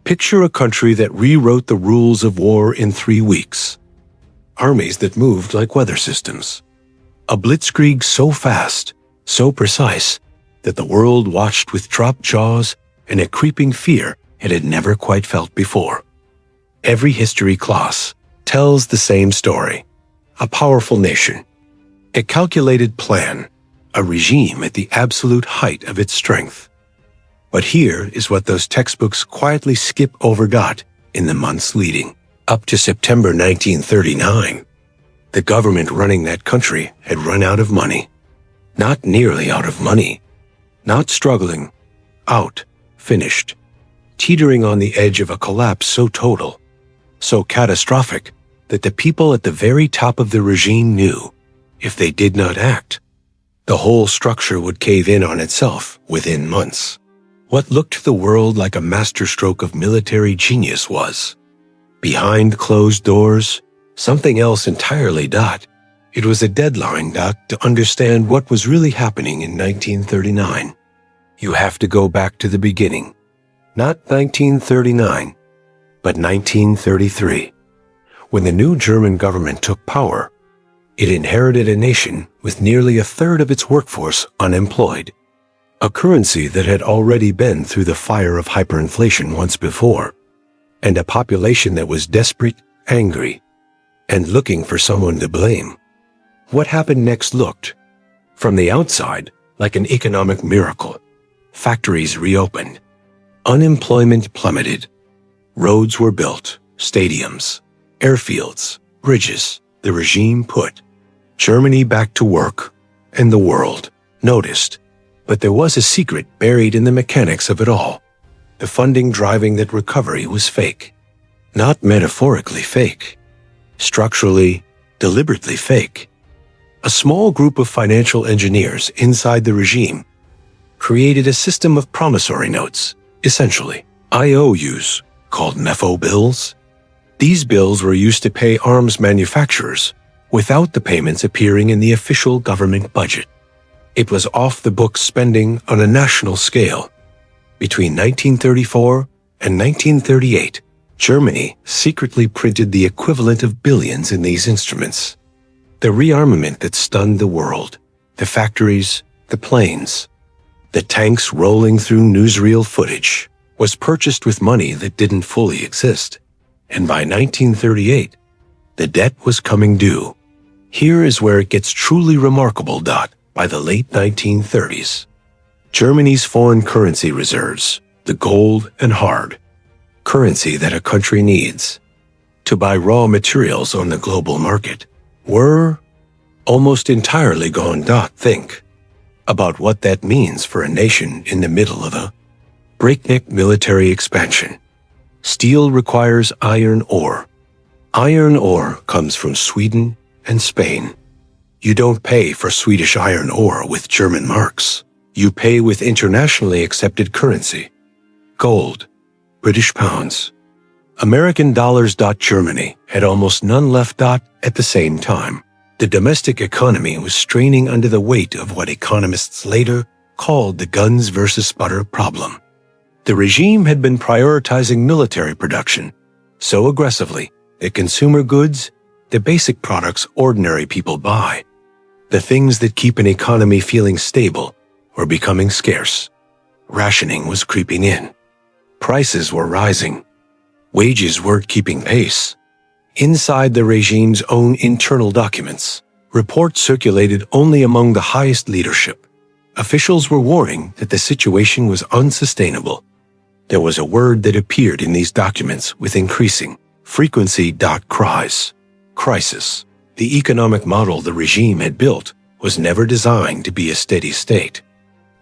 Picture a country that rewrote the rules of war in 3 weeks. Armies that moved like weather systems. A blitzkrieg so fast, so precise, that the world watched with dropped jaws and a creeping fear it had never quite felt before. Every history class tells the same story. A powerful nation, a calculated plan, a regime at the absolute height of its strength. But here is what those textbooks quietly skip over in the months leading up to September 1939. The government running that country had run out of money. Not nearly out of money. Not struggling. Out. Finished. Teetering on the edge of a collapse so total, so catastrophic, that the people at the very top of the regime knew, if they did not act, the whole structure would cave in on itself within months. What looked to the world like a masterstroke of military genius was, behind closed doors, something else entirely. It was a deadline to understand what was really happening in 1939. You have to go back to the beginning. Not 1939, but 1933. When the new German government took power, it inherited a nation with nearly a third of its workforce unemployed. A currency that had already been through the fire of hyperinflation once before, and a population that was desperate, angry, and looking for someone to blame. What happened next looked, from the outside, like an economic miracle. Factories reopened. Unemployment plummeted. Roads were built, stadiums, airfields, bridges. The regime put Germany back to work, and the world noticed. But there was a secret buried in the mechanics of it all. The funding driving that recovery was fake. Not metaphorically fake. Structurally, deliberately fake. A small group of financial engineers inside the regime created a system of promissory notes, essentially IOUs, called MEFO bills. These bills were used to pay arms manufacturers without the payments appearing in the official government budget. It was off-the-books spending on a national scale. Between 1934 and 1938, Germany secretly printed the equivalent of billions in these instruments. The rearmament that stunned the world, the factories, the planes, the tanks rolling through newsreel footage, was purchased with money that didn't fully exist. And by 1938, the debt was coming due. Here is where it gets truly remarkable. By the late 1930s, Germany's foreign currency reserves, the gold and hard currency that a country needs to buy raw materials on the global market, were almost entirely gone. Think about what that means for a nation in the middle of a breakneck military expansion. Steel requires iron ore. Iron ore comes from Sweden and Spain. You don't pay for Swedish iron ore with German marks. You pay with internationally accepted currency. Gold, British pounds, American dollars. Germany had almost none left. At the same time, the domestic economy was straining under the weight of what economists later called the guns versus butter problem. The regime had been prioritizing military production so aggressively that consumer goods, the basic products ordinary people buy, the things that keep an economy feeling stable, were becoming scarce. Rationing was creeping in. Prices were rising. Wages weren't keeping pace. Inside the regime's own internal documents, reports circulated only among the highest leadership. Officials were warning that the situation was unsustainable. There was a word that appeared in these documents with increasing frequency. Crisis. The economic model the regime had built was never designed to be a steady state.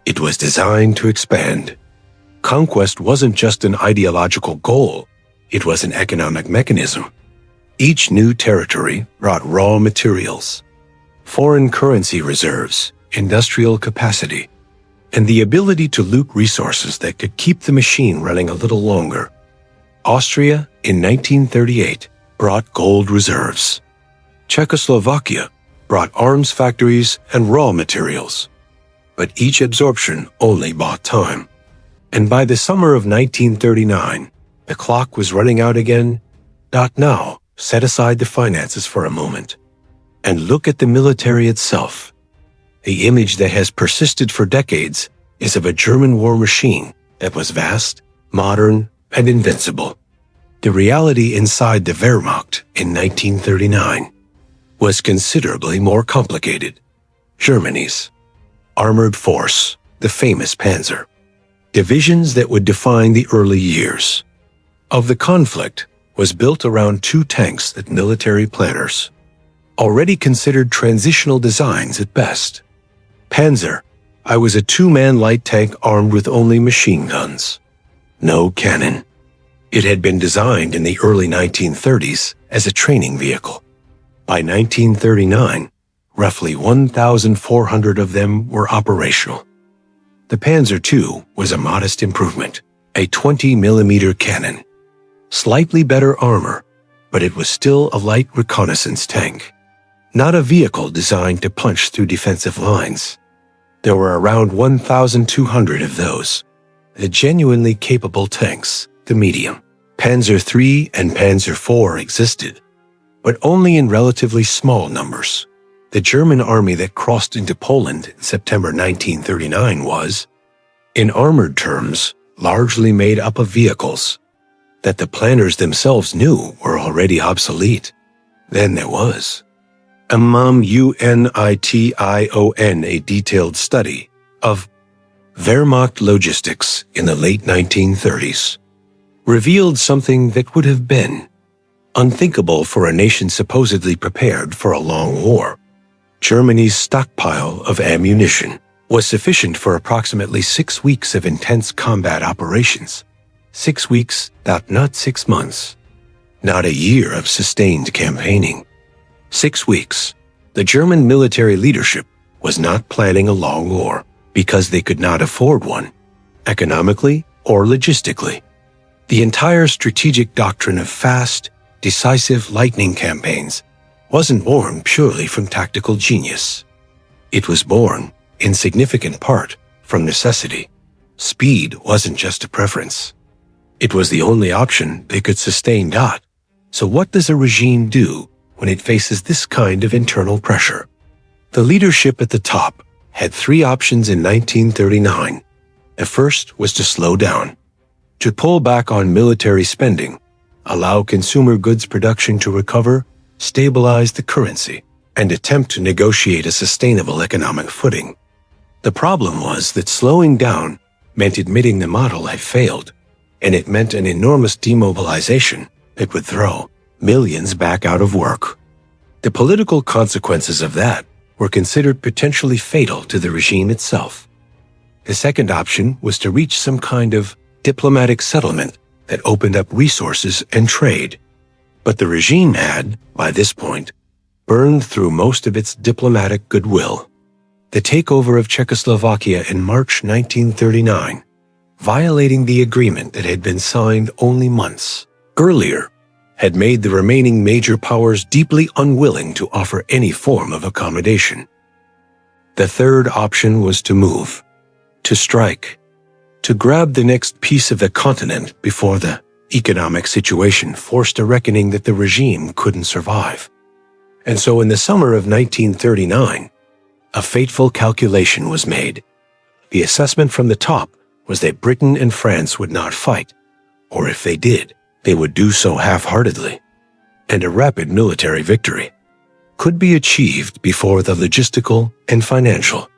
It was designed to expand. Conquest wasn't just an ideological goal, it was an economic mechanism. Each new territory brought raw materials, foreign currency reserves, industrial capacity, and the ability to loot resources that could keep the machine running a little longer. Austria, in 1938, brought gold reserves. Czechoslovakia brought arms factories and raw materials. But each absorption only bought time. And by the summer of 1939, The clock was running out again. Now, set aside the finances for a moment and look at the military itself. The image that has persisted for decades is of a German war machine that was vast, modern, and invincible. The reality inside the Wehrmacht in 1939 was considerably more complicated. Germany's armored force, the famous Panzer, divisions that would define the early years of the conflict, was built around two tanks that military planners already considered transitional designs at best. Panzer I was a two-man light tank armed with only machine guns. No cannon. It had been designed in the early 1930s as a training vehicle. By 1939, roughly 1,400 of them were operational. The Panzer II was a modest improvement, a 20mm cannon. Slightly better armor, but it was still a light reconnaissance tank, not a vehicle designed to punch through defensive lines. There were around 1,200 of those, the genuinely capable tanks, the medium. Panzer III and Panzer IV existed, but only in relatively small numbers. The German army that crossed into Poland in September 1939 was, in armored terms, largely made up of vehicles that the planners themselves knew were already obsolete. Then there was UNITION, a detailed study of Wehrmacht logistics in the late 1930s, revealed something that would have been unthinkable for a nation supposedly prepared for a long war. Germany's stockpile of ammunition was sufficient for approximately 6 weeks of intense combat operations. 6 weeks, not 6 months. Not a year of sustained campaigning. 6 weeks. The German military leadership was not planning a long war because they could not afford one, economically or logistically. The entire strategic doctrine of fast, decisive lightning campaigns wasn't born purely from tactical genius. It was born, in significant part, from necessity. Speed wasn't just a preference. It was the only option they could sustain. So what does a regime do when it faces this kind of internal pressure? The leadership at the top had 3 options in 1939. The first was to slow down, to pull back on military spending, allow consumer goods production to recover, stabilize the currency, and attempt to negotiate a sustainable economic footing. The problem was that slowing down meant admitting the model had failed, and it meant an enormous demobilization that would throw millions back out of work. The political consequences of that were considered potentially fatal to the regime itself. The second option was to reach some kind of diplomatic settlement that opened up resources and trade. But the regime had, by this point, burned through most of its diplomatic goodwill. The takeover of Czechoslovakia in March 1939, violating the agreement that had been signed only months earlier, had made the remaining major powers deeply unwilling to offer any form of accommodation. The third option was to move, to strike, to grab the next piece of the continent before the economic situation forced a reckoning that the regime couldn't survive. And so in the summer of 1939, a fateful calculation was made. The assessment from the top was that Britain and France would not fight, or if they did, they would do so half-heartedly, and a rapid military victory could be achieved before the logistical and financial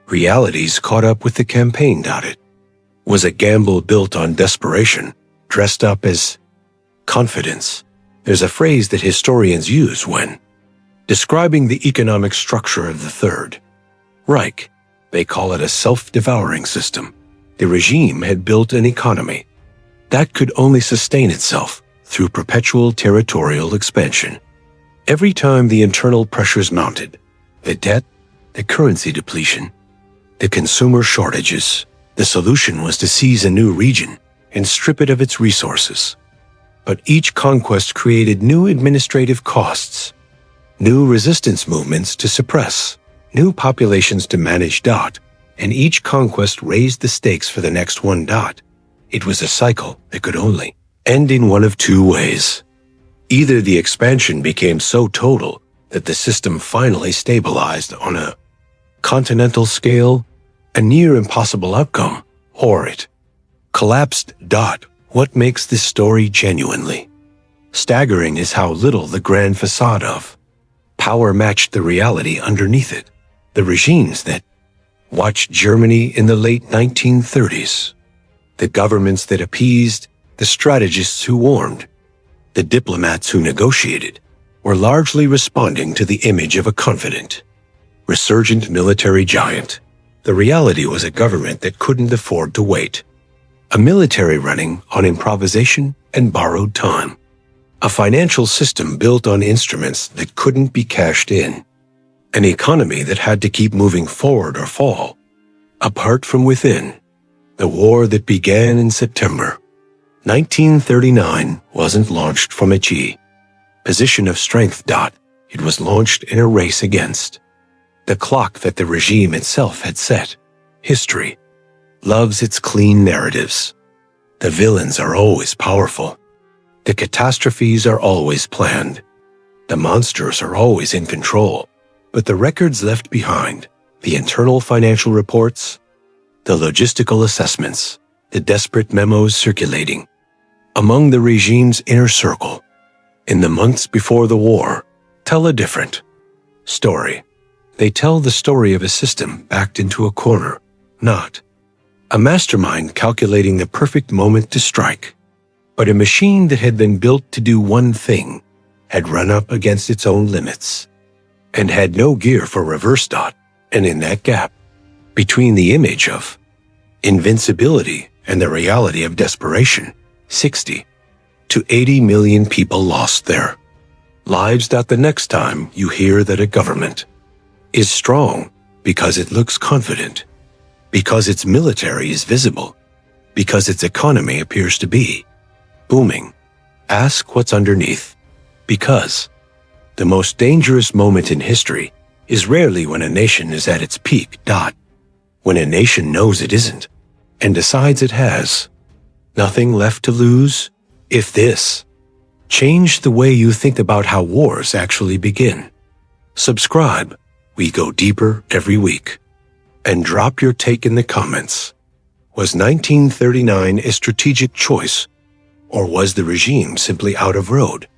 realities caught up with the campaign. It was a gamble built on desperation, dressed up as confidence. There's a phrase that historians use when describing the economic structure of the Third Reich. They call it a self-devouring system. The regime had built an economy that could only sustain itself through perpetual territorial expansion. Every time the internal pressures mounted, the debt, the currency depletion, the consumer shortages, the solution was to seize a new region and strip it of its resources. But each conquest created new administrative costs, new resistance movements to suppress, new populations to manage. And each conquest raised the stakes for the next one. It was a cycle that could only end in one of two ways. Either the expansion became so total that the system finally stabilized on a continental scale, a near impossible outcome, or it collapsed. What makes this story genuinely staggering is how little the grand facade of power matched the reality underneath it. The regimes that watched Germany in the late 1930s, the governments that appeased, the strategists who warned, the diplomats who negotiated, were largely responding to the image of a confident, resurgent military giant. The reality was a government that couldn't afford to wait, a military running on improvisation and borrowed time, a financial system built on instruments that couldn't be cashed in, an economy that had to keep moving forward or fall. Apart from within, the war that began in September 1939 wasn't launched from a position of strength. It was launched in a race against the clock that the regime itself had set. History loves its clean narratives. The villains are always powerful. The catastrophes are always planned. The monsters are always in control. But the records left behind, the internal financial reports, the logistical assessments, the desperate memos circulating among the regime's inner circle in the months before the war, tell a different story. They tell the story of a system backed into a corner, not a mastermind calculating the perfect moment to strike, but a machine that had been built to do one thing, had run up against its own limits, and had no gear for reverse. And in that gap, between the image of invincibility and the reality of desperation, 60 to 80 million people lost their lives. The next time you hear that a government is strong because it looks confident, because its military is visible, because its economy appears to be booming, ask what's underneath. Because the most dangerous moment in history is rarely when a nation is at its peak. When a nation knows it isn't and decides it has nothing left to lose. If this changed the way you think about how wars actually begin, subscribe. We go deeper every week. And drop your take in the comments. Was 1939 a strategic choice, or was the regime simply out of road?